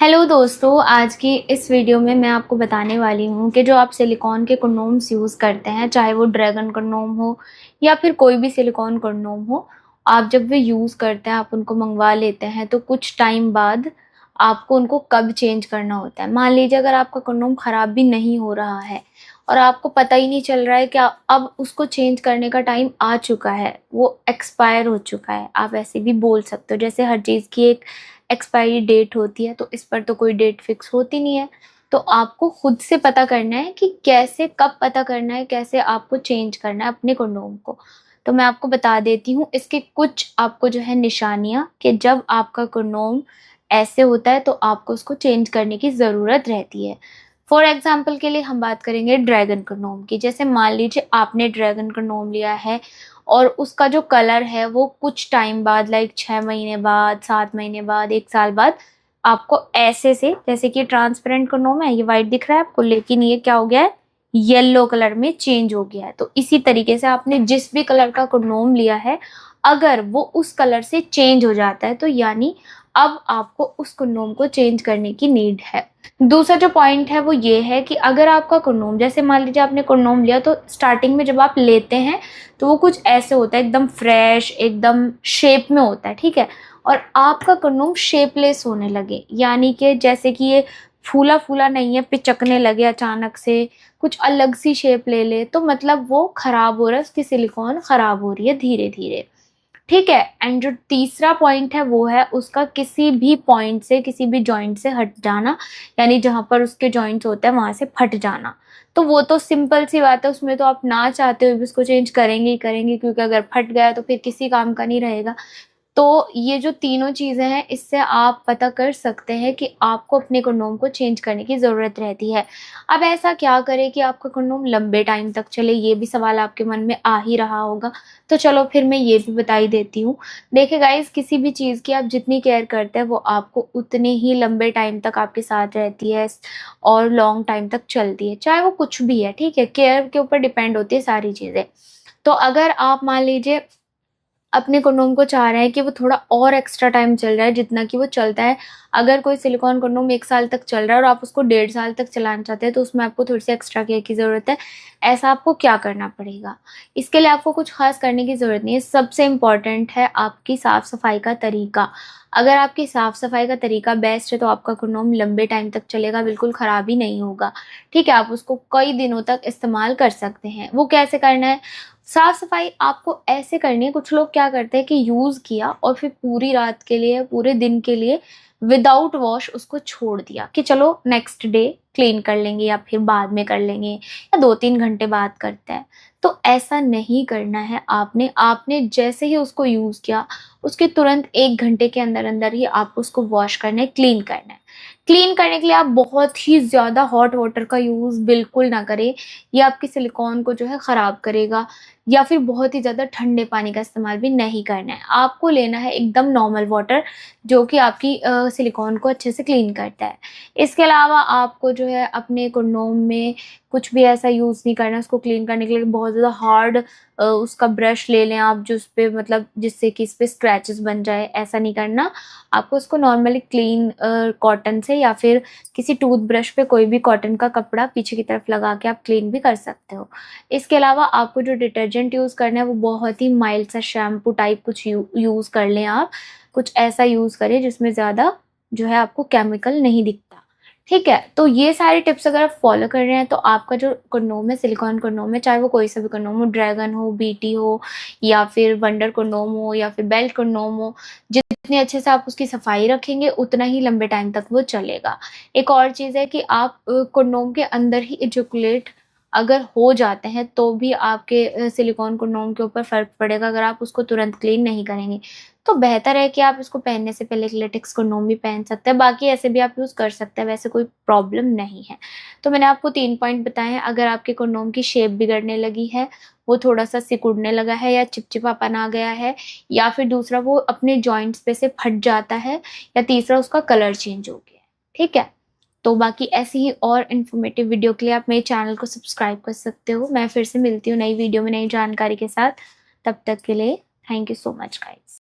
Hello दोस्तों, आज की इस वीडियो में मैं आपको बताने वाली हूँ कि जो आप सिलिकॉन के कंडोम्स यूज़ करते हैं, चाहे वो ड्रैगन कंडोम हो या फिर कोई भी सिलिकॉन कंडोम हो, आप जब वे यूज़ करते हैं, आप उनको मंगवा लेते हैं तो कुछ टाइम बाद आपको उनको कब चेंज करना होता है। मान लीजिए अगर आपका कंडोम ख़राब भी नहीं हो रहा है और आपको पता ही नहीं चल रहा है कि अब उसको चेंज करने का टाइम आ चुका है, वो एक्सपायर हो चुका है, आप ऐसे भी बोल सकते हो। जैसे हर चीज़ की एक एक्सपायरी डेट होती है, तो इस पर तो कोई डेट फिक्स होती नहीं है। तो आपको खुद से पता करना है कि कैसे, कब पता करना है, कैसे आपको चेंज करना है अपने कंडोम को। तो मैं आपको बता देती हूँ इसके कुछ आपको जो है निशानियाँ, कि जब आपका कंडोम ऐसे होता है तो आपको उसको चेंज करने की ज़रूरत रहती है। फॉर एग्जाम्पल के लिए हम बात करेंगे ड्रैगन कंडोम की। जैसे मान लीजिए आपने ड्रैगन कंडोम लिया है और उसका जो कलर है वो कुछ टाइम बाद, लाइक 6 महीने बाद, 7 महीने बाद, 1 साल बाद आपको ऐसे से, जैसे कि ट्रांसपेरेंट कंडोम है, ये वाइट दिख रहा है आपको, लेकिन ये क्या हो गया है, येलो कलर में चेंज हो गया है। तो इसी तरीके से आपने जिस भी कलर का कंडोम लिया है, अगर वो उस कलर से चेंज हो जाता है तो यानी अब आपको उस कंडोम को चेंज करने की नीड है। दूसरा जो पॉइंट है वो ये है कि अगर आपका कंडोम, जैसे मान लीजिए आपने कंडोम लिया, तो स्टार्टिंग में जब आप लेते हैं तो वो कुछ ऐसे होता है, एकदम फ्रेश, एकदम शेप में होता है, ठीक है। और आपका कंडोम शेपलेस होने लगे, यानी कि जैसे कि ये फूला फूला नहीं है, पिचकने लगे अचानक से, कुछ अलग सी शेप ले ले, तो मतलब वो खराब हो रहा है, उसकी सिलिकॉन खराब हो रही है धीरे धीरे, ठीक है। एंड जो तीसरा पॉइंट है वो है उसका किसी भी पॉइंट से, किसी भी जॉइंट से हट जाना, यानी जहां पर उसके जॉइंट्स होते हैं वहां से फट जाना। तो वो तो सिंपल सी बात है, उसमें तो आप ना चाहते हुए भी उसको चेंज करेंगे ही करेंगे, क्योंकि अगर फट गया तो फिर किसी काम का नहीं रहेगा। तो ये जो तीनों चीज़ें हैं, इससे आप पता कर सकते हैं कि आपको अपने कंडोम को चेंज करने की ज़रूरत रहती है। अब ऐसा क्या करें कि आपका कंडोम लंबे टाइम तक चले, ये भी सवाल आपके मन में आ ही रहा होगा। तो चलो फिर मैं ये भी बता ही देती हूँ। देखिए गाइज़, किसी भी चीज़ की आप जितनी केयर करते हैं वो आपको उतने ही लंबे टाइम तक आपके साथ रहती है और लॉन्ग टाइम तक चलती है, चाहे वो कुछ भी है, ठीक है। केयर के ऊपर डिपेंड होती है सारी चीज़ें। तो अगर आप मान लीजिए अपने कंडोम को चाह रहे हैं कि वो थोड़ा और एक्स्ट्रा टाइम चल रहा है जितना कि वो चलता है, अगर कोई सिलिकॉन कंडोम 1 साल तक चल रहा है और आप उसको 1.5 साल तक चलाना चाहते हैं, तो उसमें आपको थोड़ी सी एक्स्ट्रा केयर की ज़रूरत है। ऐसा आपको क्या करना पड़ेगा? इसके लिए आपको कुछ खास करने की ज़रूरत नहीं है। सबसे इम्पॉर्टेंट है आपकी साफ़ सफाई का तरीका। अगर आपकी साफ़ सफाई का तरीका बेस्ट है तो आपका कंडोम लंबे टाइम तक चलेगा, बिल्कुल ख़राब ही नहीं होगा, ठीक है। आप उसको कई दिनों तक इस्तेमाल कर सकते हैं। वो कैसे करना है? साफ सफाई आपको ऐसे करनी है, कुछ लोग क्या करते हैं कि यूज़ किया और फिर पूरी रात के लिए, पूरे दिन के लिए विदाउट वॉश उसको छोड़ दिया कि चलो नेक्स्ट डे क्लीन कर लेंगे या फिर बाद में कर लेंगे या 2-3 घंटे बाद करते हैं। तो ऐसा नहीं करना है। आपने आपने जैसे ही उसको यूज़ किया, उसके तुरंत 1 घंटे के अंदर अंदर ही आपको उसको वॉश करना है, क्लीन करना है। क्लीन करने के लिए आप बहुत ही ज़्यादा हॉट वाटर का यूज़ बिल्कुल ना करें, ये आपकी सिलिकॉन को जो है ख़राब करेगा। या फिर बहुत ही ज़्यादा ठंडे पानी का इस्तेमाल भी नहीं करना है। आपको लेना है एकदम नॉर्मल वाटर, जो कि आपकी सिलिकॉन को अच्छे से क्लीन करता है। इसके अलावा आपको जो है अपने कंडोम में कुछ भी ऐसा यूज़ नहीं करना है। उसको क्लीन करने के लिए बहुत ज़्यादा हार्ड उसका ब्रश ले लें आप, जो उस पे मतलब जिससे कि इस पे स्क्रैचेस बन जाए, ऐसा नहीं करना। आपको उसको नॉर्मली क्लीन कॉटन से या फिर किसी टूथब्रश पे कोई भी कॉटन का कपड़ा पीछे की तरफ लगा के आप क्लीन भी कर सकते हो। इसके अलावा आपको जो डिटर्जेंट यूज़ करना है वो बहुत ही माइल्ड सा शैम्पू टाइप कुछ यूज़ कर लें आप। कुछ ऐसा यूज़ करें जिसमें ज़्यादा जो है आपको केमिकल नहीं दिखता, ठीक है। तो ये सारी टिप्स अगर आप फॉलो कर रहे हैं तो आपका जो कंडोम है, सिलिकॉन कंडोम है, चाहे वो कोई सा भी कंडोम हो, ड्रैगन हो, बीटी हो या फिर वंडर कंडोम हो या फिर बेल्ट कंडोम हो, जितने अच्छे से आप उसकी सफाई रखेंगे उतना ही लंबे टाइम तक वो चलेगा। एक और चीज़ है कि आप कंडोम के अंदर ही इजैकुलेट अगर हो जाते हैं तो भी आपके सिलिकॉन कंडोम के ऊपर फ़र्क पड़ेगा, अगर आप उसको तुरंत क्लीन नहीं करेंगे। तो बेहतर है कि आप इसको पहनने से पहले एक लेटेक्स कंडोम भी पहन सकते हैं, बाकी ऐसे भी आप यूज़ कर सकते हैं, वैसे कोई प्रॉब्लम नहीं है। तो मैंने आपको 3 पॉइंट बताए हैं। अगर आपके कंडोम की शेप बिगड़ने लगी है, वो थोड़ा-सा सिकुड़ने लगा है या चिपचिपापन आ गया है, या फिर दूसरा वो अपने जॉइंट्स पे से फट जाता है, या तीसरा उसका कलर चेंज हो गया है, ठीक है? तो बाकी ऐसी ही और इन्फॉर्मेटिव वीडियो के लिए आप मेरे चैनल को सब्सक्राइब कर सकते हो। मैं फिर से मिलती हूँ नई वीडियो में नई जानकारी के साथ। तब तक के लिए thank you so much guys.